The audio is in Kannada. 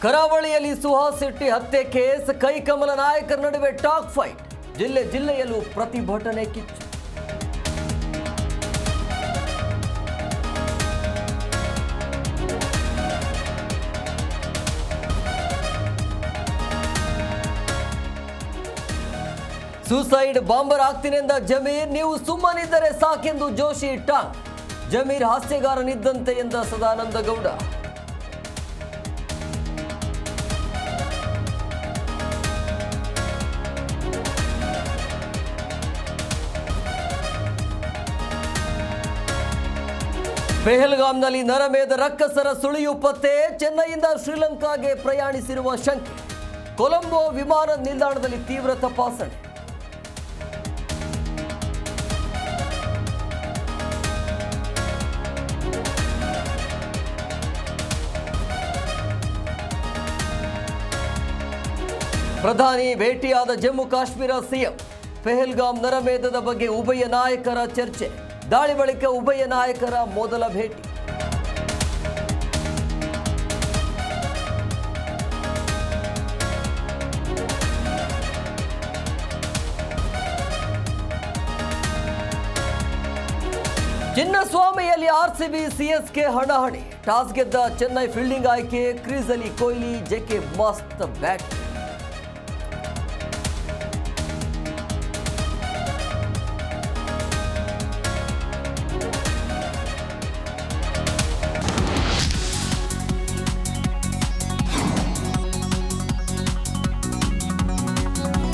ಕರಾವಳಿಯಲ್ಲಿ ಸುಹಾಸ್ ಶೆಟ್ಟಿ ಹತ್ಯೆ ಕೇಸ್ ಕೈಕಮಲ ನಾಯಕರ ನಡುವೆ ಟಾಕ್ ಫೈಟ್. ಜಿಲ್ಲೆಯಲ್ಲೂ ಪ್ರತಿಭಟನೆ ಕಿಚ್ಚು. ಸೂಸೈಡ್ ಬಾಂಬರ್ ಆಗ್ತೀನೆಂದ ಜಮೀರ್, ನೀವು ಸುಮ್ಮನಿದ್ದರೆ ಸಾಕೆಂದು ಜೋಶಿ ಟಾಂಗ್. ಜಮೀರ್ ಹಾಸ್ಯಗಾರನಿದ್ದಂತೆ ಎಂದ ಸದಾನಂದ ಗೌಡ. ಪೆಹಲ್ಗಾಮ್ನಲ್ಲಿ ನರಮೇಧ ರಕ್ಕಸರ ಸುಳಿಯು ಪತ್ತೆ. ಚೆನ್ನೈಯಿಂದ ಶ್ರೀಲಂಕಾಗೆ ಪ್ರಯಾಣಿಸಿರುವ ಶಂಕೆ. ಕೊಲಂಬೋ ವಿಮಾನ ನಿಲ್ದಾಣದಲ್ಲಿ ತೀವ್ರ ತಪಾಸಣೆ. ಪ್ರಧಾನಿ ಭೇಟಿಯಾದ ಜಮ್ಮು ಕಾಶ್ಮೀರ ಸಿಎಂ. ಪೆಹಲ್ಗಾಮ್ ನರಮೇಧದ ಬಗ್ಗೆ ಉಭಯ ನಾಯಕರ ಚರ್ಚೆ. ದಾಳಿ ಬಳಿಕ ಉಭಯ ನಾಯಕರ ಮೊದಲ ಭೇಟಿ. ಚಿನ್ನಸ್ವಾಮಿಯಲ್ಲಿ ಆರ್ಸಿಬಿ ಸಿಎಸ್ಕೆ ಹಣಾಹಣಿ. ಟಾಸ್ ಗೆದ್ದ ಚೆನ್ನೈ ಫೀಲ್ಡಿಂಗ್ ಆಯ್ಕೆ. ಕ್ರೀಸಲ್ಲಿ ಕೊಹ್ಲಿ, ಜೆಕೆ ಮಸ್ತ್ ಬ್ಯಾಟ್.